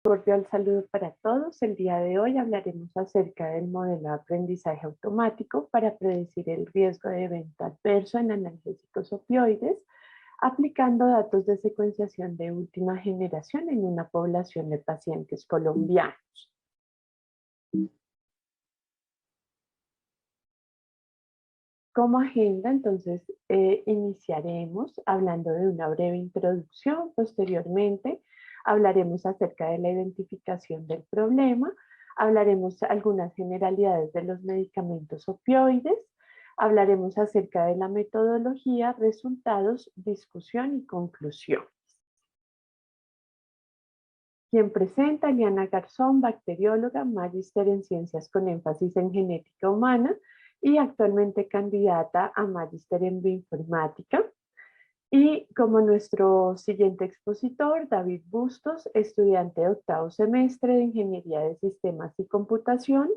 Cordial saludo para todos. El día de hoy hablaremos acerca del modelo de aprendizaje automático para predecir el riesgo de evento adverso en analgésicos opioides, aplicando datos de secuenciación de última generación en una población de pacientes colombianos. Como agenda, entonces, iniciaremos hablando de una breve introducción. Posteriormente, hablaremos acerca de la identificación del problema, hablaremos algunas generalidades de los medicamentos opioides, hablaremos acerca de la metodología, resultados, discusión y conclusión. Quien presenta, Liana Garzón, bacterióloga, magíster en ciencias con énfasis en genética humana y actualmente candidata a magíster en bioinformática. Y como nuestro siguiente expositor, David Bustos, estudiante de octavo semestre de Ingeniería de Sistemas y Computación,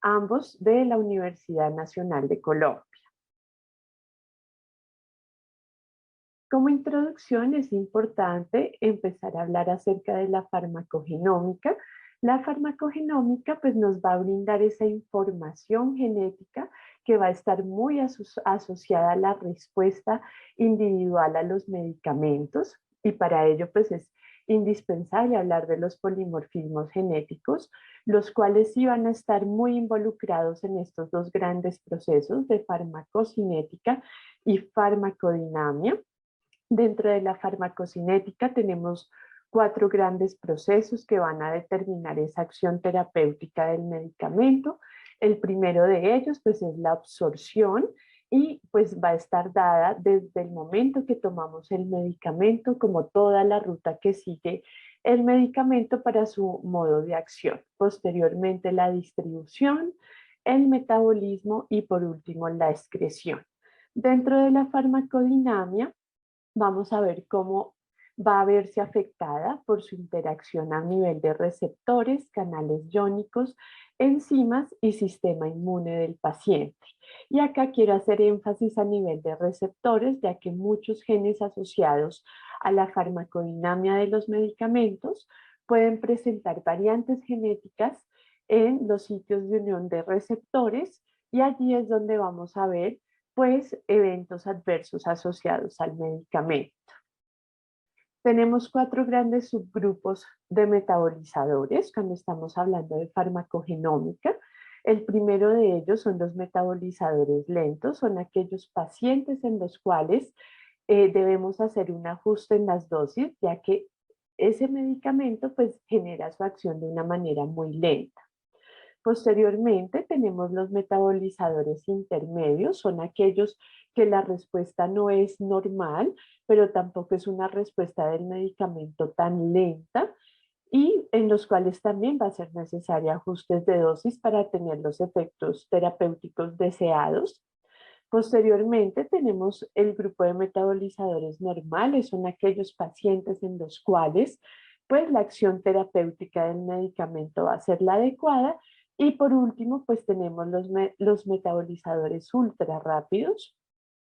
ambos de la Universidad Nacional de Colombia. Como introducción es importante empezar a hablar acerca de la farmacogenómica. La farmacogenómica pues nos va a brindar esa información genética que va a estar muy asociada a la respuesta individual a los medicamentos y para ello pues es indispensable hablar de los polimorfismos genéticos, los cuales sí van a estar muy involucrados en estos dos grandes procesos de farmacocinética y farmacodinamia. Dentro de la farmacocinética tenemos 4 grandes procesos que van a determinar esa acción terapéutica del medicamento. El primero de ellos pues es la absorción y pues va a estar dada desde el momento que tomamos el medicamento como toda la ruta que sigue el medicamento para su modo de acción. Posteriormente la distribución, el metabolismo y por último la excreción. Dentro de la farmacodinamia vamos a ver cómo va a verse afectada por su interacción a nivel de receptores, canales iónicos, enzimas y sistema inmune del paciente. Y acá quiero hacer énfasis a nivel de receptores, ya que muchos genes asociados a la farmacodinamia de los medicamentos pueden presentar variantes genéticas en los sitios de unión de receptores y allí es donde vamos a ver pues eventos adversos asociados al medicamento. Tenemos 4 grandes subgrupos de metabolizadores cuando estamos hablando de farmacogenómica. El primero de ellos son los metabolizadores lentos, son aquellos pacientes en los cuales debemos hacer un ajuste en las dosis, ya que ese medicamento pues genera su acción de una manera muy lenta. Posteriormente tenemos los metabolizadores intermedios, son aquellos que la respuesta no es normal, pero tampoco es una respuesta del medicamento tan lenta y en los cuales también va a ser necesaria ajustes de dosis para tener los efectos terapéuticos deseados. Posteriormente tenemos el grupo de metabolizadores normales, son aquellos pacientes en los cuales pues la acción terapéutica del medicamento va a ser la adecuada y por último pues tenemos los metabolizadores ultra rápidos,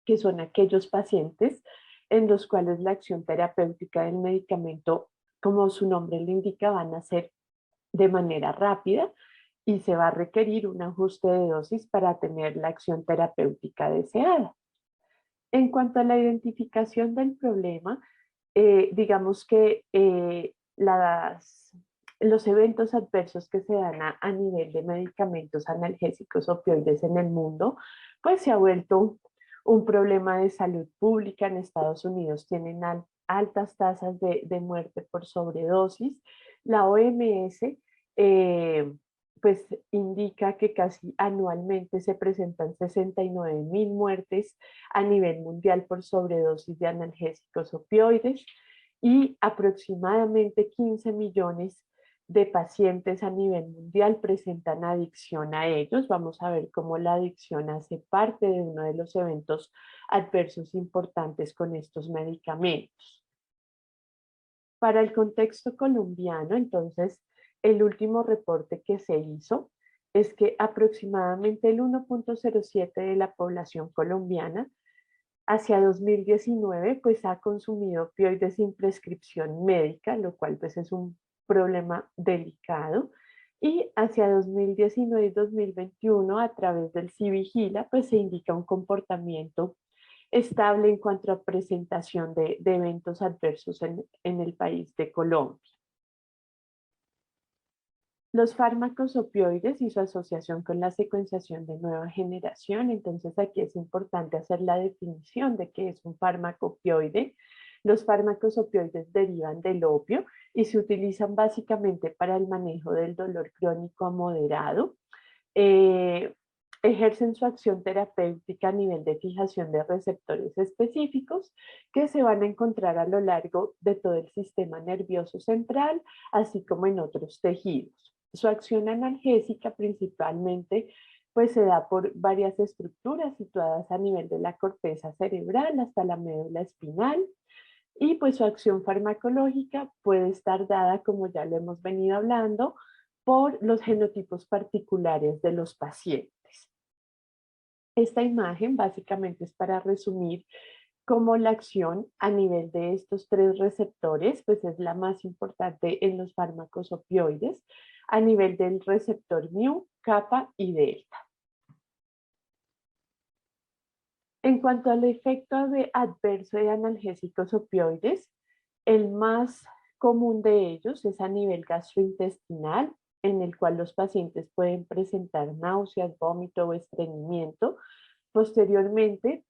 que son aquellos pacientes en los cuales la acción terapéutica del medicamento, como su nombre lo indica, van a ser de manera rápida y se va a requerir un ajuste de dosis para tener la acción terapéutica deseada. En cuanto a la identificación del problema, digamos que los eventos adversos que se dan a nivel de medicamentos analgésicos opioides en el mundo, pues se ha vuelto un problema de salud pública. En Estados Unidos tienen altas tasas de muerte por sobredosis. La OMS pues indica que casi anualmente se presentan 69.000 muertes a nivel mundial por sobredosis de analgésicos opioides y aproximadamente 15 millones de pacientes a nivel mundial presentan adicción a ellos. Vamos a ver cómo la adicción hace parte de uno de los eventos adversos importantes con estos medicamentos. Para el contexto colombiano, entonces, el último reporte que se hizo es que aproximadamente el 1.07 de la población colombiana hacia 2019 pues ha consumido opioides sin prescripción médica, lo cual pues es un problema delicado. Y hacia 2019 y 2021, a través del CIVIGILA, pues se indica un comportamiento estable en cuanto a presentación de eventos adversos en el país de Colombia. Los fármacos opioides y su asociación con la secuenciación de nueva generación. Entonces aquí es importante hacer la definición de qué es un fármaco opioide. Los fármacos opioides derivan del opio y se utilizan básicamente para el manejo del dolor crónico a moderado. Ejercen su acción terapéutica a nivel de fijación de receptores específicos que se van a encontrar a lo largo de todo el sistema nervioso central, así como en otros tejidos. Su acción analgésica principalmente pues se da por varias estructuras situadas a nivel de la corteza cerebral hasta la médula espinal, y pues su acción farmacológica puede estar dada, como ya lo hemos venido hablando, por los genotipos particulares de los pacientes. Esta imagen básicamente es para resumir cómo la acción a nivel de estos tres receptores pues es la más importante en los fármacos opioides, a nivel del receptor mu, kappa y delta. En cuanto al efecto adverso de analgésicos opioides, el más común de ellos es a nivel gastrointestinal, en el cual los pacientes pueden presentar náuseas, vómito o estreñimiento. Posteriormente,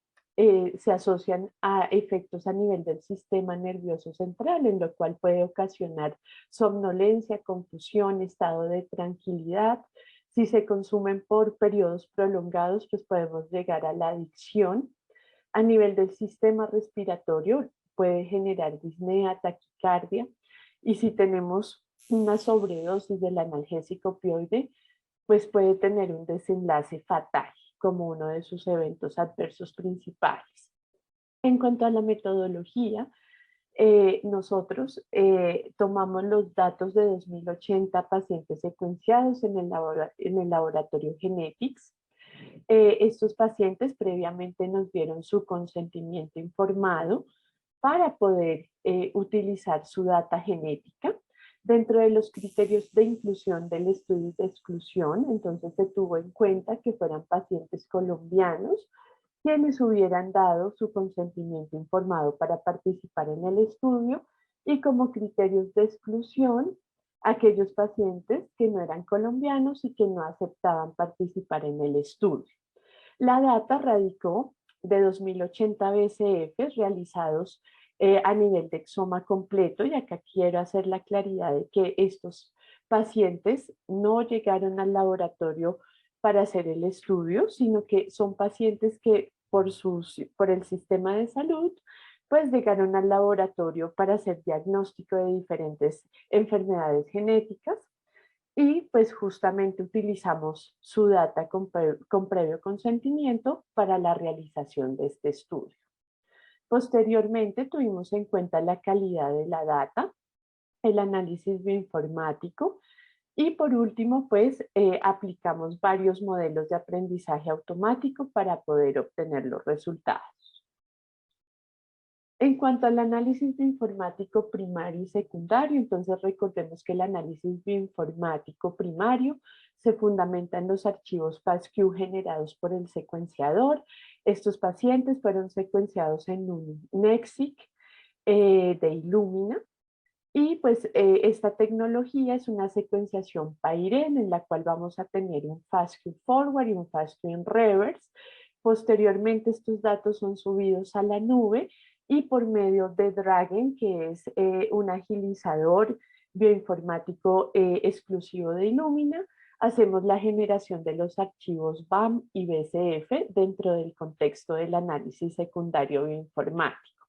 se asocian a efectos a nivel del sistema nervioso central, en lo cual puede ocasionar somnolencia, confusión, estado de tranquilidad. Si se consumen por periodos prolongados, pues podemos llegar a la adicción. A nivel del sistema respiratorio, puede generar disnea, taquicardia, y si tenemos una sobredosis del analgésico opioide, pues puede tener un desenlace fatal como uno de sus eventos adversos principales. En cuanto a la metodología, nosotros tomamos los datos de 2080 pacientes secuenciados en el laboratorio Genetics. Estos pacientes previamente nos dieron su consentimiento informado para poder utilizar su data genética. Dentro de los criterios de inclusión del estudio y de exclusión, entonces se tuvo en cuenta que fueran pacientes colombianos quienes hubieran dado su consentimiento informado para participar en el estudio, y como criterios de exclusión, aquellos pacientes que no eran colombianos y que no aceptaban participar en el estudio. La data radicó de 2080 BCFs realizados a nivel de exoma completo, y acá quiero hacer la claridad de que estos pacientes no llegaron al laboratorio para hacer el estudio, sino que son pacientes que por el sistema de salud pues llegaron al laboratorio para hacer diagnóstico de diferentes enfermedades genéticas, y pues justamente utilizamos su data con previo consentimiento para la realización de este estudio. Posteriormente tuvimos en cuenta la calidad de la data, el análisis bioinformático, y por último pues aplicamos varios modelos de aprendizaje automático para poder obtener los resultados. En cuanto al análisis bioinformático primario y secundario, entonces recordemos que el análisis bioinformático primario se fundamenta en los archivos FASTQ generados por el secuenciador. Estos pacientes fueron secuenciados en un NextSeq de Illumina, y pues esta tecnología es una secuenciación PAIREN en la cual vamos a tener un FASTQ forward y un FASTQ in reverse. Posteriormente estos datos son subidos a la nube, y por medio de Dragon, que es un agilizador bioinformático exclusivo de Illumina, hacemos la generación de los archivos BAM y BCF dentro del contexto del análisis secundario bioinformático.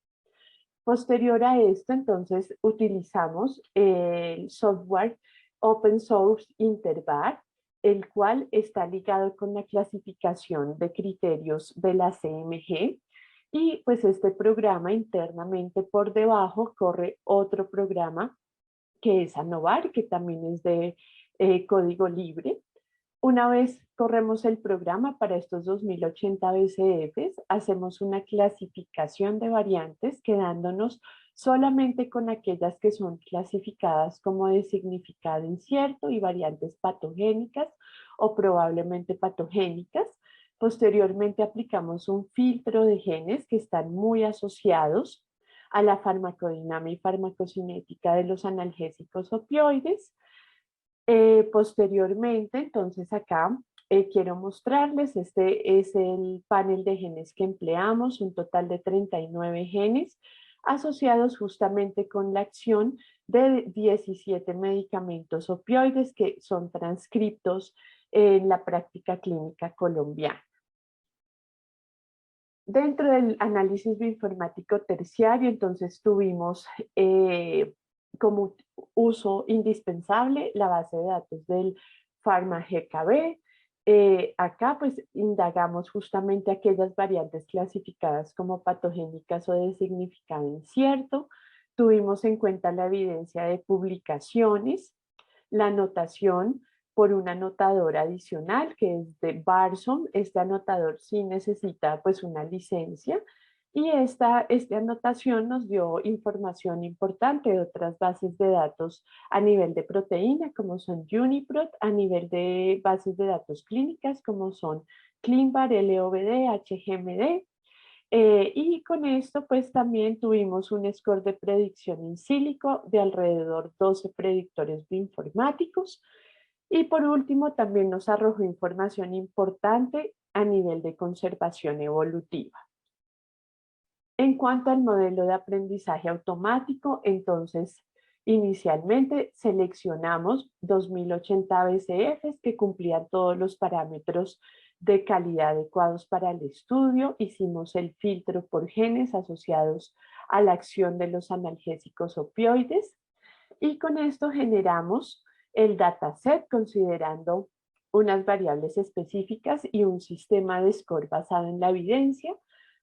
Posterior a esto, entonces, utilizamos el software open source Intervar, el cual está ligado con la clasificación de criterios de la CMG, y pues este programa internamente por debajo corre otro programa que es Anovar, que también es de código libre. Una vez corremos el programa para estos 2080 BCFs, hacemos una clasificación de variantes quedándonos solamente con aquellas que son clasificadas como de significado incierto y variantes patogénicas o probablemente patogénicas. Posteriormente aplicamos un filtro de genes que están muy asociados a la farmacodinámica y farmacocinética de los analgésicos opioides. Posteriormente, entonces acá quiero mostrarles, este es el panel de genes que empleamos, un total de 39 genes asociados justamente con la acción de 17 medicamentos opioides que son transcriptos en la práctica clínica colombiana. Dentro del análisis bioinformático terciario, entonces tuvimos como uso indispensable la base de datos del PharmaGKB. Acá pues indagamos justamente aquellas variantes clasificadas como patogénicas o de significado incierto. Tuvimos en cuenta la evidencia de publicaciones, la anotación por un anotador adicional que es de Barsom. Este anotador sí necesita pues una licencia y esta anotación nos dio información importante de otras bases de datos a nivel de proteína como son UniProt, a nivel de bases de datos clínicas como son ClinVar, LOBD, HGMD. Y con esto pues también tuvimos un score de predicción in silico de alrededor 12 predictores bioinformáticos. Y por último también nos arrojó información importante a nivel de conservación evolutiva. En cuanto al modelo de aprendizaje automático, entonces inicialmente seleccionamos 2080 BCFs que cumplían todos los parámetros de calidad adecuados para el estudio. Hicimos el filtro por genes asociados a la acción de los analgésicos opioides y con esto generamos el dataset considerando unas variables específicas y un sistema de score basado en la evidencia.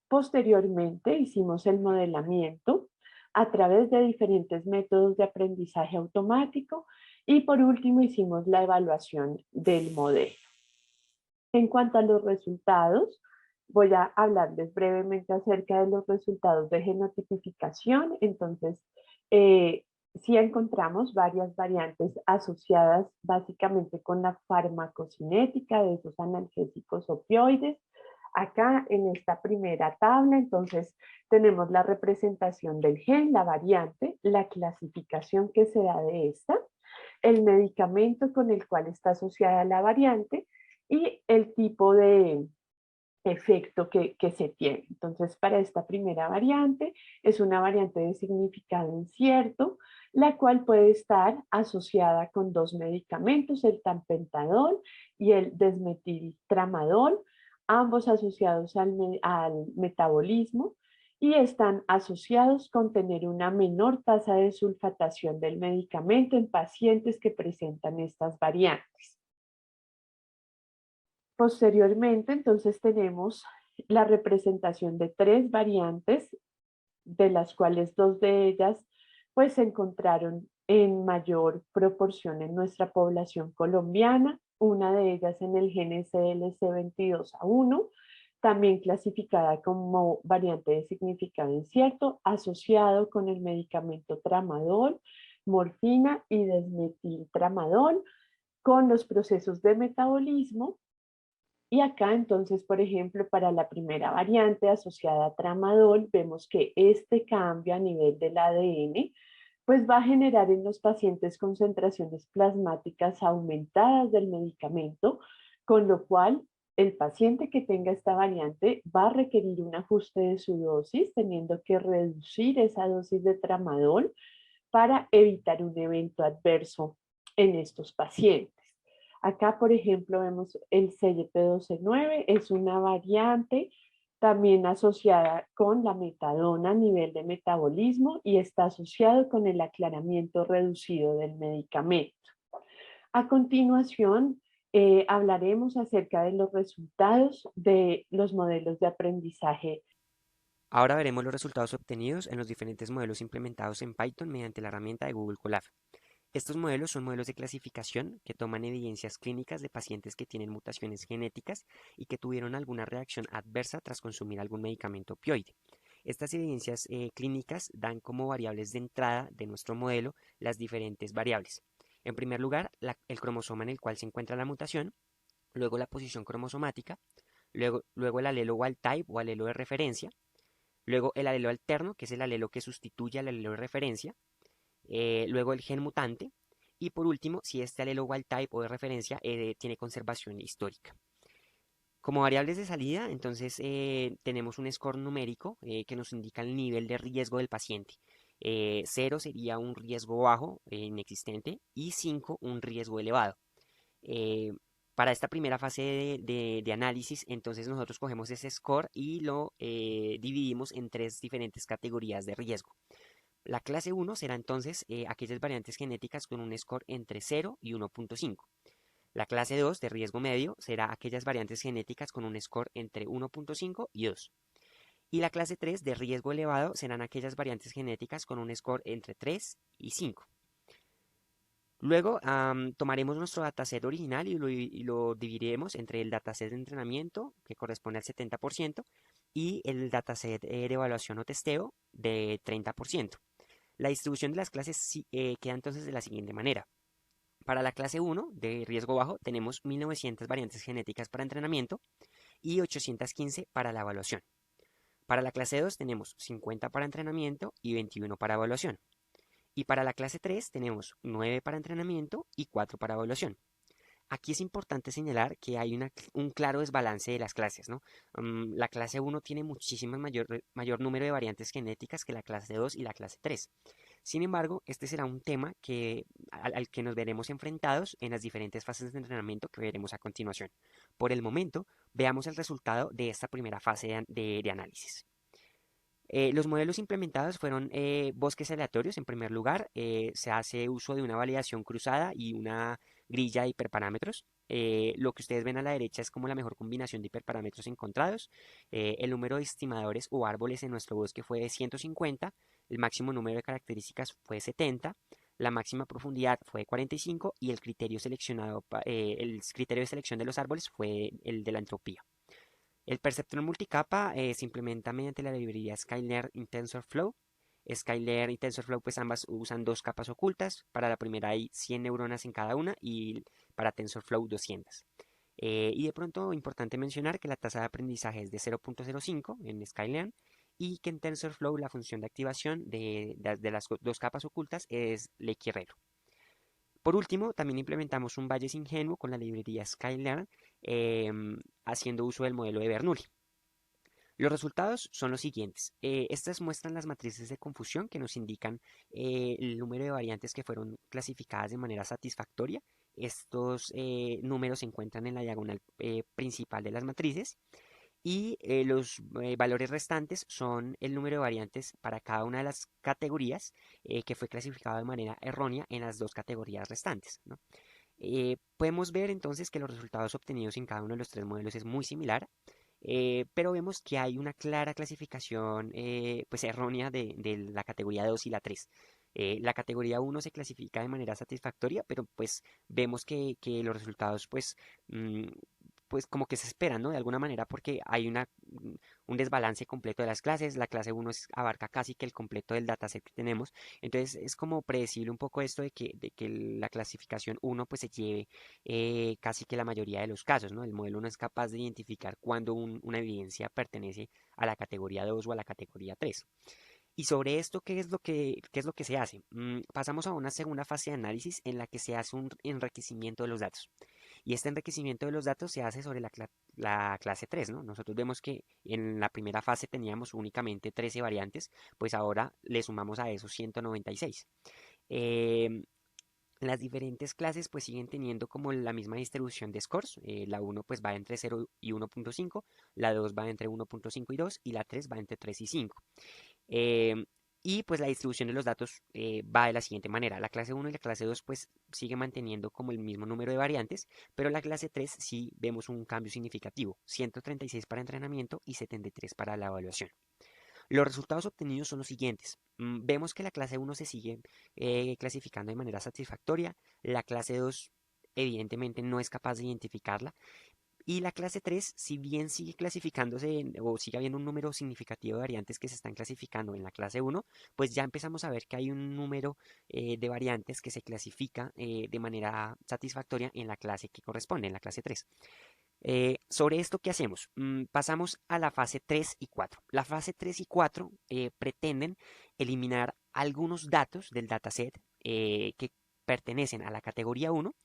Posteriormente hicimos el modelamiento a través de diferentes métodos de aprendizaje automático y por último hicimos la evaluación del modelo. En cuanto a los resultados, voy a hablarles brevemente acerca de los resultados de genotipificación. Entonces, sí encontramos varias variantes asociadas básicamente con la farmacocinética de esos analgésicos opioides. Acá en esta primera tabla, entonces, tenemos la representación del gen, la variante, la clasificación que se da de esta, el medicamento con el cual está asociada la variante y el tipo de efecto que se tiene. Entonces, para esta primera variante, es una variante de significado incierto, la cual puede estar asociada con dos medicamentos, el tapentadol y el desmetiltramadol, ambos asociados al metabolismo y están asociados con tener una menor tasa de sulfatación del medicamento en pacientes que presentan estas variantes. Posteriormente, entonces tenemos la representación de tres variantes, de las cuales dos de ellas pues se encontraron en mayor proporción en nuestra población colombiana, una de ellas en el gen SLC22A1, también clasificada como variante de significado incierto, asociado con el medicamento tramadol, morfina y desmetiltramadol, con los procesos de metabolismo. Y acá entonces, por ejemplo, para la primera variante asociada a tramadol, vemos que este cambio a nivel del ADN pues va a generar en los pacientes concentraciones plasmáticas aumentadas del medicamento, con lo cual el paciente que tenga esta variante va a requerir un ajuste de su dosis, teniendo que reducir esa dosis de tramadol para evitar un evento adverso en estos pacientes. Acá, por ejemplo, vemos el CYP12-9, es una variante también asociada con la metadona a nivel de metabolismo y está asociado con el aclaramiento reducido del medicamento. A continuación, hablaremos acerca de los resultados de los modelos de aprendizaje. Ahora veremos los resultados obtenidos en los diferentes modelos implementados en Python mediante la herramienta de Google Colab. Estos modelos son modelos de clasificación que toman evidencias clínicas de pacientes que tienen mutaciones genéticas y que tuvieron alguna reacción adversa tras consumir algún medicamento opioide. Estas evidencias clínicas dan como variables de entrada de nuestro modelo las diferentes variables. En primer lugar, el cromosoma en el cual se encuentra la mutación, luego la posición cromosomática, luego el alelo wild type o alelo de referencia, luego el alelo alterno, que es el alelo que sustituye al alelo de referencia, luego el gen mutante, y por último, si este alelo wild type o de referencia tiene conservación histórica. Como variables de salida, entonces tenemos un score numérico que nos indica el nivel de riesgo del paciente. 0 sería un riesgo bajo, inexistente, y 5 un riesgo elevado. Eh, para esta primera fase de análisis, entonces nosotros cogemos ese score y lo dividimos en tres diferentes categorías de riesgo. La clase 1 será entonces aquellas variantes genéticas con un score entre 0 y 1.5. La clase 2 de riesgo medio será aquellas variantes genéticas con un score entre 1.5 y 2. Y la clase 3 de riesgo elevado serán aquellas variantes genéticas con un score entre 3 y 5. Luego tomaremos nuestro dataset original y lo dividiremos entre el dataset de entrenamiento, que corresponde al 70%, y el dataset de evaluación o testeo de 30%. La distribución de las clases queda entonces de la siguiente manera. Para la clase 1 de riesgo bajo tenemos 1900 variantes genéticas para entrenamiento y 815 para la evaluación. Para la clase 2 tenemos 50 para entrenamiento y 21 para evaluación. Y para la clase 3 tenemos 9 para entrenamiento y 4 para evaluación. Aquí es importante señalar que hay un claro desbalance de las clases, ¿no? La clase 1 tiene muchísimo mayor número de variantes genéticas que la clase 2 y la clase 3. Sin embargo, este será un tema al que nos veremos enfrentados en las diferentes fases de entrenamiento que veremos a continuación. Por el momento, veamos el resultado de esta primera fase de análisis. Los modelos implementados fueron bosques aleatorios. En primer lugar, se hace uso de una validación cruzada y una grilla de hiperparámetros. Lo que ustedes ven a la derecha es como la mejor combinación de hiperparámetros encontrados. El número de estimadores o árboles en nuestro bosque fue de 150, el máximo número de características fue 70, la máxima profundidad fue de 45 y el criterio el criterio de selección de los árboles fue el de la entropía. El perceptrón multicapa se implementa mediante la librería Skylern y TensorFlow. Skylern y TensorFlow pues ambas usan dos capas ocultas. Para la primera hay 100 neuronas en cada una y para TensorFlow 200. Y de pronto importante mencionar que la tasa de aprendizaje es de 0.05 en Skylern y que en TensorFlow la función de activación de las dos capas ocultas es Lequerrero. Por último, también implementamos un Bayes ingenuo con la librería Skylern, haciendo uso del modelo de Bernoulli. Los resultados son los siguientes. Estas muestran las matrices de confusión que nos indican el número de variantes que fueron clasificadas de manera satisfactoria. Estos números se encuentran en la diagonal principal de las matrices y los valores restantes son el número de variantes para cada una de las categorías que fue clasificado de manera errónea en las dos categorías restantes, ¿no? Podemos ver entonces que los resultados obtenidos en cada uno de los tres modelos es muy similar, pero vemos que hay una clara clasificación pues errónea de la categoría 2 y la 3. La categoría 1 se clasifica de manera satisfactoria, pero pues vemos que los resultados mm, pues como que se esperan, ¿no? De alguna manera porque hay un desbalance completo de las clases. La clase 1 abarca casi que el completo del dataset que tenemos. Entonces es como predecible un poco esto de que la clasificación 1 pues se lleve casi que la mayoría de los casos, ¿no? El modelo no es capaz de identificar cuándo una evidencia pertenece a la categoría 2 o a la categoría 3. Y sobre esto, ¿qué es lo que se hace? Pasamos a una segunda fase de análisis en la que se hace un enriquecimiento de los datos. Y este enriquecimiento de los datos se hace sobre la clase 3, ¿no? Nosotros vemos que en la primera fase teníamos únicamente 13 variantes, pues ahora le sumamos a esos 196. Eh, las diferentes clases pues siguen teniendo como la misma distribución de scores. La 1 pues va entre 0 y 1.5, la 2 va entre 1.5 y 2 y la 3 va entre 3 y 5. Em, y pues la distribución de los datos va de la siguiente manera. La clase 1 y la clase 2 pues sigue manteniendo como el mismo número de variantes, pero la clase 3 sí vemos un cambio significativo, 136 para entrenamiento y 73 para la evaluación. Los resultados obtenidos son los siguientes. Vemos que la clase 1 se sigue clasificando de manera satisfactoria. La clase 2 evidentemente no es capaz de identificarla. Y la clase 3, si bien sigue clasificándose o sigue habiendo un número significativo de variantes que se están clasificando en la clase 1, pues ya empezamos a ver que hay un número de variantes que se clasifica de manera satisfactoria en la clase que corresponde, en la clase 3. Sobre esto, ¿qué hacemos? Pasamos a la fase 3 y 4. La fase 3 y 4 pretenden eliminar algunos datos del dataset que pertenecen a la categoría 1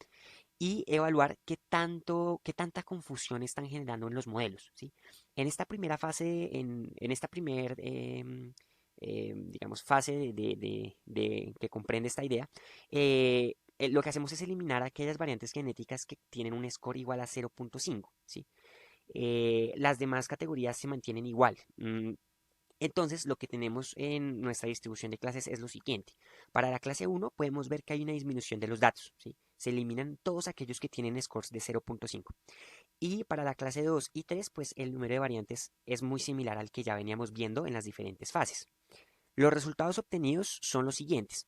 y evaluar qué tanta confusión están generando en los modelos, ¿sí? En esta primera fase, en esta primera, digamos, fase que comprende esta idea, lo que hacemos es eliminar aquellas variantes genéticas que tienen un score igual a 0.5, ¿sí? Las demás categorías se mantienen igual. Entonces, lo que tenemos en nuestra distribución de clases es lo siguiente. Para la clase 1 podemos ver que hay una disminución de los datos, ¿sí? Se eliminan todos aquellos que tienen scores de 0.5. Y para la clase 2 y 3, pues el número de variantes es muy similar al que ya veníamos viendo en las diferentes fases. Los resultados obtenidos son los siguientes.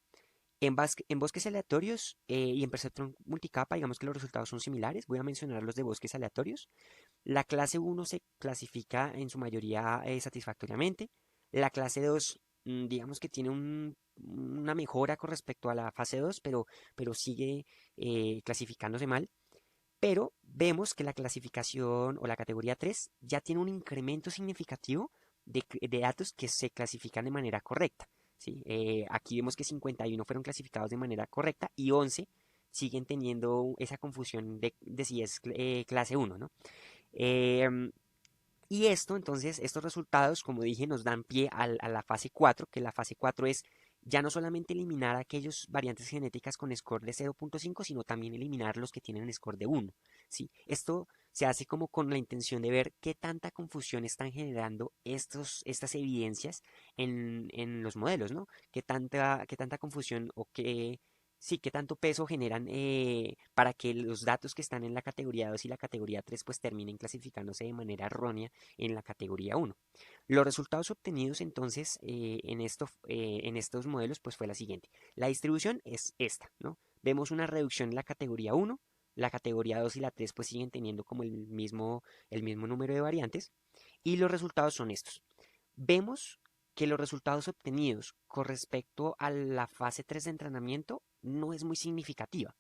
En bosques aleatorios y en perceptrón multicapa, digamos que los resultados son similares. Voy a mencionar los de bosques aleatorios. La clase 1 se clasifica en su mayoría satisfactoriamente. La clase 2, digamos que tiene una mejora con respecto a la fase 2, pero sigue clasificándose mal. Pero vemos que la clasificación o la categoría 3 ya tiene un incremento significativo de datos que se clasifican de manera correcta. ¿Sí? Aquí vemos que 51 fueron clasificados de manera correcta y 11 siguen teniendo esa confusión de si es clase 1, ¿no? Em, y esto, entonces, estos resultados, como dije, nos dan pie a la fase 4, que la fase 4 es ya no solamente eliminar aquellos variantes genéticas con score de 0.5, sino también eliminar los que tienen score de 1. ¿Sí? Esto se hace como con la intención de ver qué tanta confusión están generando estas evidencias en los modelos, ¿no? Qué tanta confusión o qué, sí, qué tanto peso generan para que los datos que están en la categoría 2 y la categoría 3 pues terminen clasificándose de manera errónea en la categoría 1. Los resultados obtenidos entonces en estos modelos pues fue la siguiente. La distribución es esta, ¿no? Vemos una reducción en la categoría 1, la categoría 2 y la 3 pues siguen teniendo como el mismo número de variantes y los resultados son estos. Vemos que los resultados obtenidos con respecto a la fase 3 de entrenamiento no es muy significativa.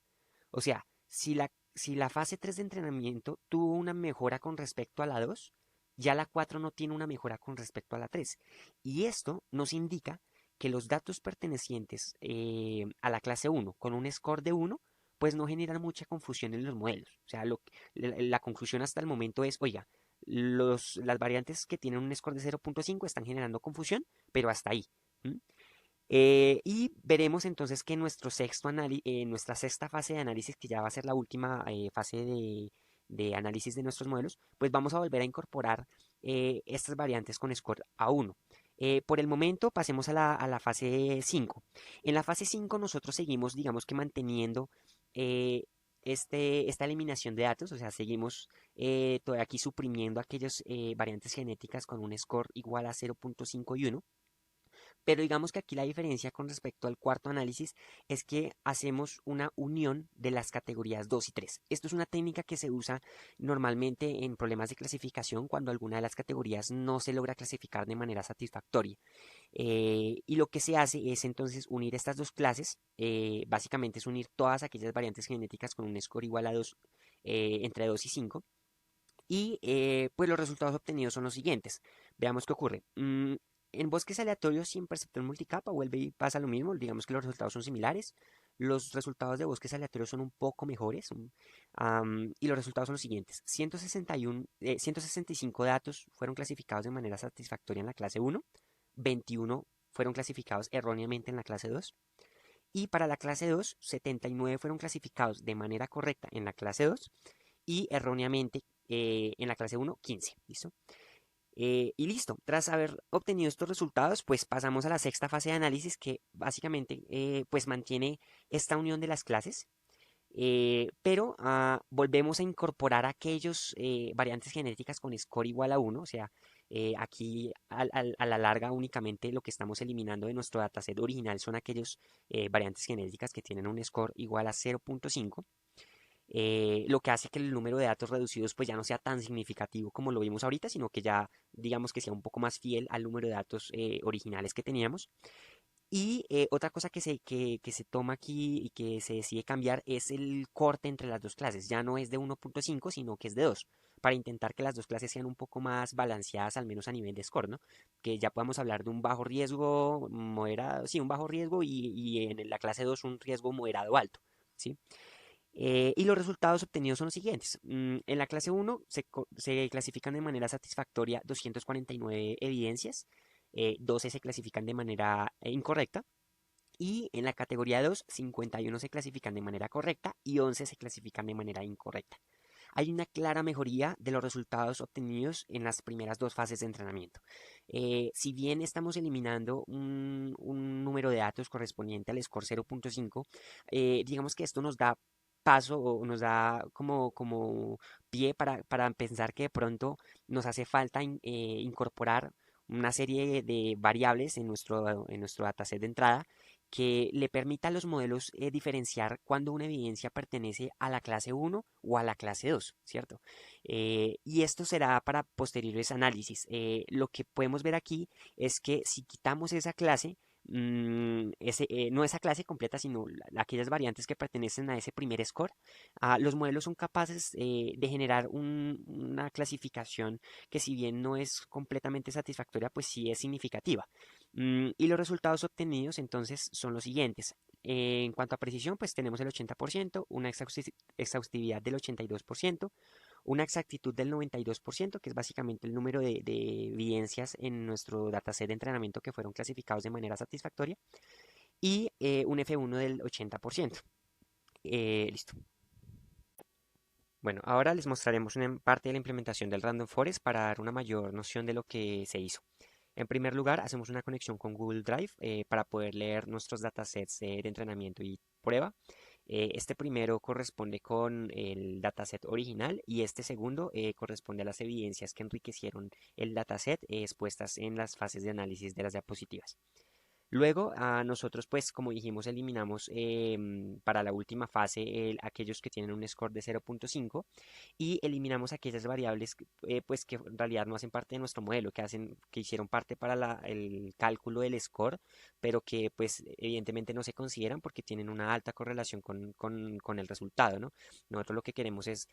O sea, si la fase 3 de entrenamiento tuvo una mejora con respecto a la 2, ya la 4 no tiene una mejora con respecto a la 3. Y esto nos indica que los datos pertenecientes a la clase 1 con un score de 1, pues no generan mucha confusión en los modelos. O sea, la conclusión hasta el momento es, oiga, las variantes que tienen un score de 0.5 están generando confusión, pero hasta ahí. ¿M? Y veremos entonces que nuestra sexta fase de análisis, que ya va a ser la última fase de análisis de nuestros modelos, pues vamos a volver a incorporar estas variantes con score A1. Por el momento pasemos a la fase 5. En la fase 5 nosotros seguimos, digamos que manteniendo eh, esta eliminación de datos, o sea, seguimos todavía aquí suprimiendo aquellas variantes genéticas con un score igual a 0.5 y 1. Pero digamos que aquí la diferencia con respecto al cuarto análisis es que hacemos una unión de las categorías 2 y 3. Esto es una técnica que se usa normalmente en problemas de clasificación cuando alguna de las categorías no se logra clasificar de manera satisfactoria. Y lo que se hace es entonces unir estas dos clases, básicamente es unir todas aquellas variantes genéticas con un score igual a 2, entre 2 y 5. Y pues los resultados obtenidos son los siguientes. Veamos qué ocurre. En bosques aleatorios y en perceptrón multicapa vuelve y pasa lo mismo. Digamos que los resultados son similares. Los resultados de bosques aleatorios son un poco mejores. Y los resultados son los siguientes. 165 datos fueron clasificados de manera satisfactoria en la clase 1. 21 fueron clasificados erróneamente en la clase 2. Y para la clase 2, 79 fueron clasificados de manera correcta en la clase 2 y erróneamente en la clase 1, 15. ¿Listo? Y listo, tras haber obtenido estos resultados, pues pasamos a la sexta fase de análisis que básicamente pues mantiene esta unión de las clases, pero volvemos a incorporar aquellos variantes genéticas con score igual a 1, o sea, Aquí a la larga únicamente lo que estamos eliminando de nuestro dataset original son aquellos variantes genéticas que tienen un score igual a 0.5, lo que hace que el número de datos reducidos pues ya no sea tan significativo como lo vimos ahorita, sino que ya digamos que sea un poco más fiel al número de datos originales que teníamos. Y otra cosa que se toma aquí y que se decide cambiar es el corte entre las dos clases. Ya no es de 1.5, sino que es de 2, para intentar que las dos clases sean un poco más balanceadas, al menos a nivel de score, ¿no? Que ya podamos hablar de un bajo riesgo moderado, sí, un bajo riesgo y en la clase 2 un riesgo moderado alto, ¿sí? Y los resultados obtenidos son los siguientes. En la clase 1 se clasifican de manera satisfactoria 249 evidencias, 12 se clasifican de manera incorrecta, y en la categoría 2, 51 se clasifican de manera correcta y 11 se clasifican de manera incorrecta. Hay una clara mejoría de los resultados obtenidos en las primeras dos fases de entrenamiento. Si bien estamos eliminando un número de datos correspondiente al score 0.5, digamos que esto nos da paso o nos da como pie para pensar que de pronto nos hace falta incorporar una serie de variables en nuestro dataset de entrada que le permita a los modelos diferenciar cuando una evidencia pertenece a la clase 1 o a la clase 2, ¿cierto? Y esto será para posteriores análisis. Lo que podemos ver aquí es que si quitamos esa clase, no esa clase completa, sino aquellas variantes que pertenecen a ese primer score, los modelos son capaces de generar una clasificación que si bien no es completamente satisfactoria, pues sí es significativa. Y los resultados obtenidos entonces son los siguientes. En cuanto a precisión, pues tenemos el 80%, una exhaustividad del 82%, una exactitud del 92%, que es básicamente el número de evidencias en nuestro dataset de entrenamiento que fueron clasificados de manera satisfactoria, y un F1 del 80%. Listo. Bueno, ahora les mostraremos una parte de la implementación del Random Forest para dar una mayor noción de lo que se hizo. En primer lugar, hacemos una conexión con Google Drive para poder leer nuestros datasets de entrenamiento y prueba. Este primero corresponde con el dataset original y este segundo corresponde a las evidencias que enriquecieron el dataset expuestas en las fases de análisis de las diapositivas. Luego, nosotros, pues, como dijimos, eliminamos para la última fase aquellos que tienen un score de 0.5 y eliminamos aquellas variables pues, que en realidad no hacen parte de nuestro modelo, que hicieron parte para el cálculo del score, pero que, pues, evidentemente no se consideran porque tienen una alta correlación con el resultado, ¿no? Nosotros lo que queremos es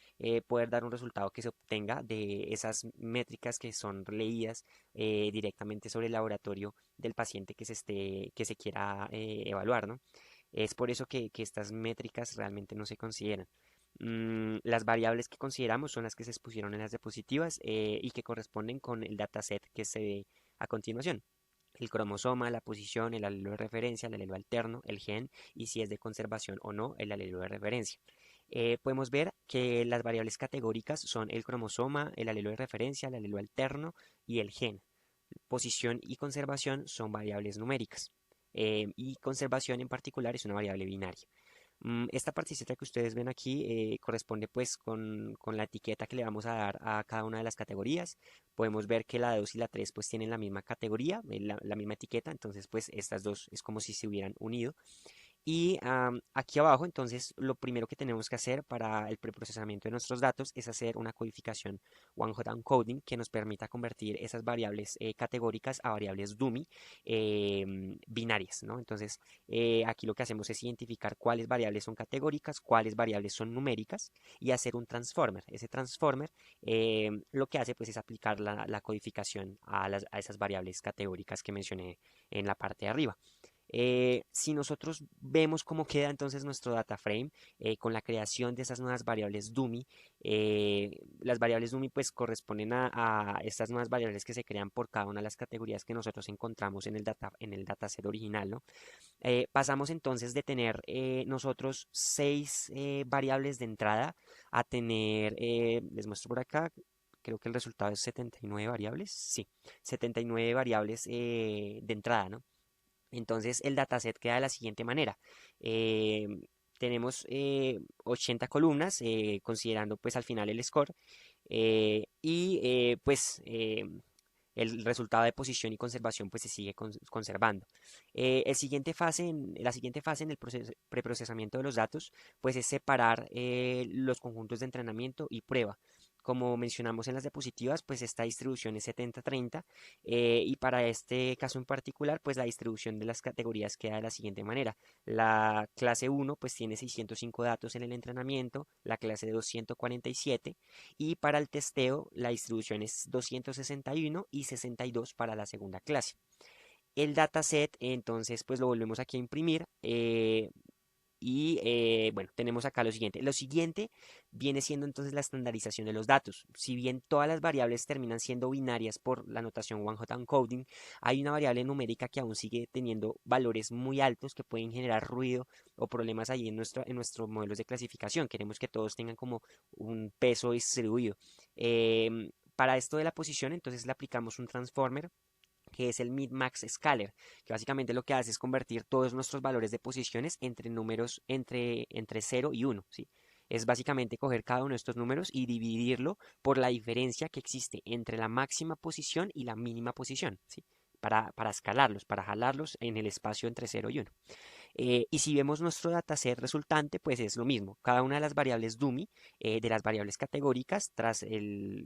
poder dar un resultado que se obtenga de esas métricas que son leídas directamente sobre el laboratorio del paciente que se quiera evaluar, ¿no? Es por eso que estas métricas realmente no se consideran. Las variables que consideramos son las que se expusieron en las diapositivas y que corresponden con el dataset que se ve a continuación. El cromosoma, la posición, el alelo de referencia, el alelo alterno, el gen y si es de conservación o no el alelo de referencia. Podemos ver que las variables categóricas son el cromosoma, el alelo de referencia, el alelo alterno y el gen. Posición y conservación son variables numéricas. Y conservación en particular es una variable binaria. Esta partecita que ustedes ven aquí corresponde pues con la etiqueta que le vamos a dar a cada una de las categorías. Podemos ver que la 2 y la 3 pues tienen la misma categoría, la misma etiqueta, entonces pues estas dos es como si se hubieran unido. Y aquí abajo, entonces, lo primero que tenemos que hacer para el preprocesamiento de nuestros datos es hacer una codificación one-hot encoding que nos permita convertir esas variables categóricas a variables dummy binarias, ¿no? Entonces, aquí lo que hacemos es identificar cuáles variables son categóricas, cuáles variables son numéricas y hacer un transformer. Ese transformer lo que hace pues es aplicar la codificación a esas variables categóricas que mencioné en la parte de arriba. Si nosotros vemos cómo queda entonces nuestro data frame con la creación de esas nuevas variables dummy, las variables dummy pues corresponden a estas nuevas variables que se crean por cada una de las categorías que nosotros encontramos en el dataset original, ¿no? Pasamos entonces de tener nosotros 6 variables de entrada a tener, les muestro por acá, creo que el resultado es 79 variables, sí, 79 variables de entrada, ¿no? Entonces el dataset queda de la siguiente manera. Eh, Tenemos 80 columnas, considerando pues al final el score. Y pues el resultado de posición y conservación pues se sigue conservando. La siguiente fase en el preprocesamiento de los datos pues es separar los conjuntos de entrenamiento y prueba. Como mencionamos en las diapositivas, pues esta distribución es 70-30 y para este caso en particular, pues la distribución de las categorías queda de la siguiente manera. La clase 1 pues tiene 605 datos en el entrenamiento, la clase 2 147 y para el testeo la distribución es 261 y 62 para la segunda clase. El dataset entonces pues lo volvemos aquí a imprimir y bueno, tenemos acá lo siguiente. Lo siguiente viene siendo entonces la estandarización de los datos. Si bien todas las variables terminan siendo binarias por la notación one-hot encoding, hay una variable numérica que aún sigue teniendo valores muy altos que pueden generar ruido o problemas ahí en nuestros modelos de clasificación. Queremos que todos tengan como un peso distribuido. Para esto de la posición, entonces le aplicamos un transformer que es el mid-max scaler, que básicamente lo que hace es convertir todos nuestros valores de posiciones entre números entre 0 y 1, ¿sí? Es básicamente coger cada uno de estos números y dividirlo por la diferencia que existe entre la máxima posición y la mínima posición, ¿sí? Para escalarlos, para jalarlos en el espacio entre 0 y 1. Y si vemos nuestro dataset resultante, pues es lo mismo. Cada una de las variables dummy, de las variables categóricas, tras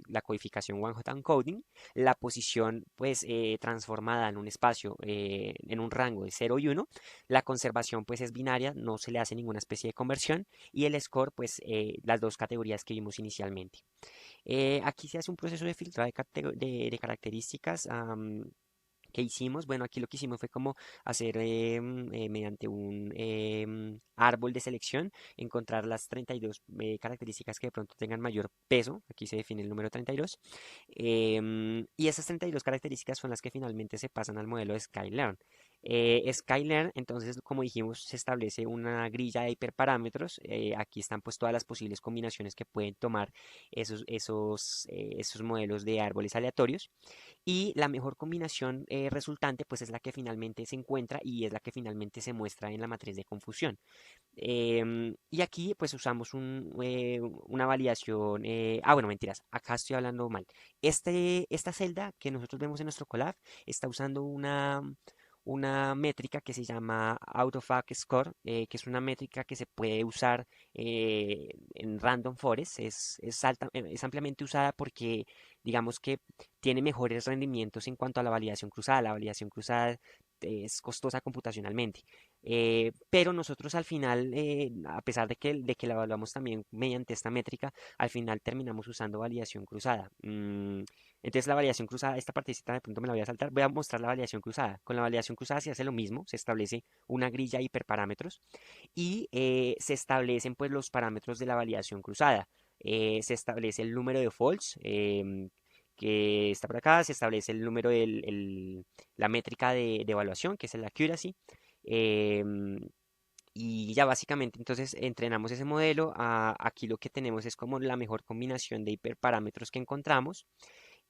la codificación one-hot encoding, la posición pues transformada en un espacio, en un rango de 0 y 1, la conservación pues es binaria, no se le hace ninguna especie de conversión, y el score pues las dos categorías que vimos inicialmente. Aquí se hace un proceso de filtrado de características. ¿Qué hicimos? Bueno, aquí lo que hicimos fue como hacer mediante un árbol de selección, encontrar las 32 características que de pronto tengan mayor peso. Aquí se define el número 32. Y esas 32 características son las que finalmente se pasan al modelo de Sklearn. Sklearn, entonces, como dijimos, se establece una grilla de hiperparámetros. Aquí están pues todas las posibles combinaciones que pueden tomar esos modelos de árboles aleatorios y la mejor combinación resultante pues es la que finalmente se encuentra y es la que finalmente se muestra en la matriz de confusión. Y aquí pues usamos una validación, bueno, mentiras, acá estoy hablando mal. Esta celda que nosotros vemos en nuestro Colab está usando una métrica que se llama Out of Fact Score, que es una métrica que se puede usar en Random Forest. Es ampliamente usada porque digamos que tiene mejores rendimientos en cuanto a la validación cruzada. La validación cruzada es costosa computacionalmente. Pero nosotros al final, a pesar de que la evaluamos también mediante esta métrica, al final terminamos usando validación cruzada. Entonces la validación cruzada, esta partecita de pronto me la voy a saltar, voy a mostrar la validación cruzada. Con la validación cruzada se hace lo mismo, se establece una grilla de hiperparámetros y se establecen pues los parámetros de la validación cruzada. Se establece el número de false, que está por acá, se establece el número la métrica de evaluación, que es el accuracy. em, y ya básicamente entonces entrenamos ese modelo. Aquí lo que tenemos es como la mejor combinación de hiperparámetros que encontramos.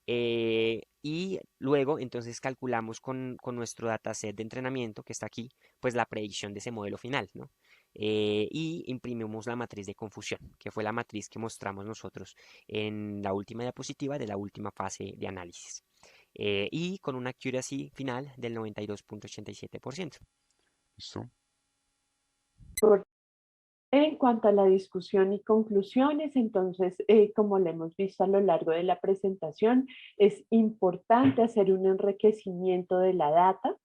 Y luego entonces calculamos con nuestro dataset de entrenamiento que está aquí, pues la predicción de ese modelo final, ¿no? Y imprimimos la matriz de confusión, que fue la matriz que mostramos nosotros en la última diapositiva de la última fase de análisis. Y con una accuracy final del 92.87%. ¿Listo? En cuanto a la discusión y conclusiones, entonces, como lo hemos visto a lo largo de la presentación, es importante hacer un enriquecimiento de la data.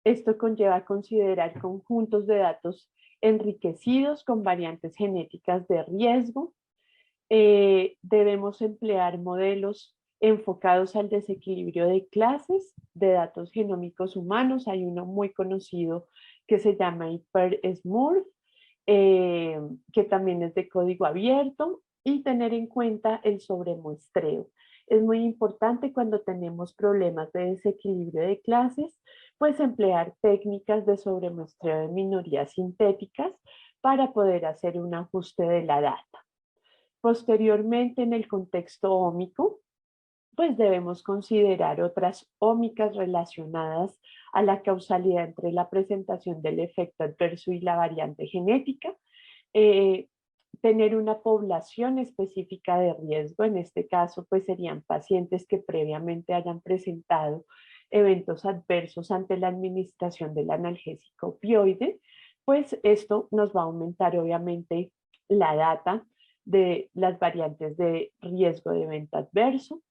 Esto conlleva considerar conjuntos de datos enriquecidos con variantes genéticas de riesgo. Debemos emplear modelos enfocados al desequilibrio de clases de datos genómicos humanos. Hay uno muy conocido que se llama HyperSmurf, que también es de código abierto, y tener en cuenta el sobremuestreo. Es muy importante cuando tenemos problemas de desequilibrio de clases, pues emplear técnicas de sobremuestreo de minorías sintéticas para poder hacer un ajuste de la data. Posteriormente, en el contexto ómico, pues debemos considerar otras ómicas relacionadas a la causalidad entre la presentación del efecto adverso y la variante genética. Eh, tener una población específica de riesgo. En este caso, pues serían pacientes que previamente hayan presentado eventos adversos ante la administración del analgésico opioide, pues esto nos va a aumentar obviamente la data de las variantes de riesgo de evento adverso,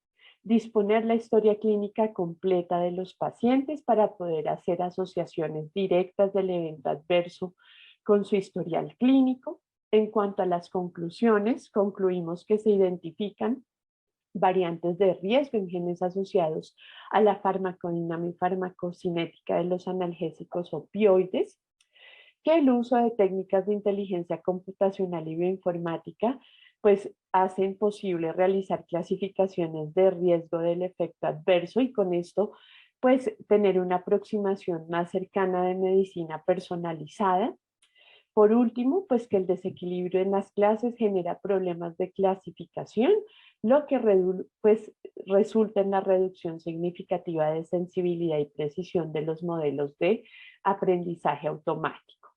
disponer la historia clínica completa de los pacientes para poder hacer asociaciones directas del evento adverso con su historial clínico. En cuanto a las conclusiones, concluimos que se identifican variantes de riesgo en genes asociados a la farmacodinámica y farmacocinética de los analgésicos opioides, que el uso de técnicas de inteligencia computacional y bioinformática pues hacen posible realizar clasificaciones de riesgo del efecto adverso y con esto pues tener una aproximación más cercana de medicina personalizada. Por último, pues que el desequilibrio en las clases genera problemas de clasificación, lo que pues, resulta en la reducción significativa de sensibilidad y precisión de los modelos de aprendizaje automático.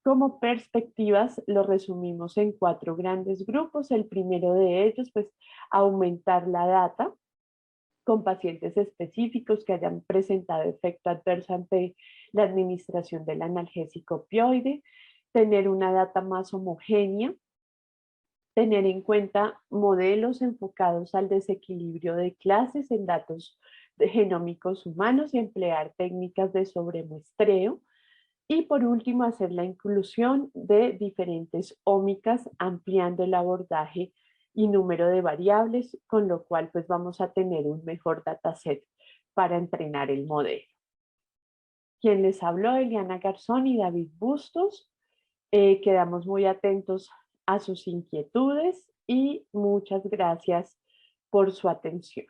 Como perspectivas, lo resumimos en 4 grandes grupos. El primero de ellos, pues, aumentar la data con pacientes específicos que hayan presentado efecto adverso ante la administración del analgésico opioide, tener una data más homogénea, tener en cuenta modelos enfocados al desequilibrio de clases en datos genómicos humanos y emplear técnicas de sobremuestreo. Y por último, hacer la inclusión de diferentes ómicas, ampliando el abordaje y número de variables, con lo cual pues vamos a tener un mejor dataset para entrenar el modelo. Quien les habló, Eliana Garzón y David Bustos. Quedamos muy atentos a sus inquietudes y muchas gracias por su atención.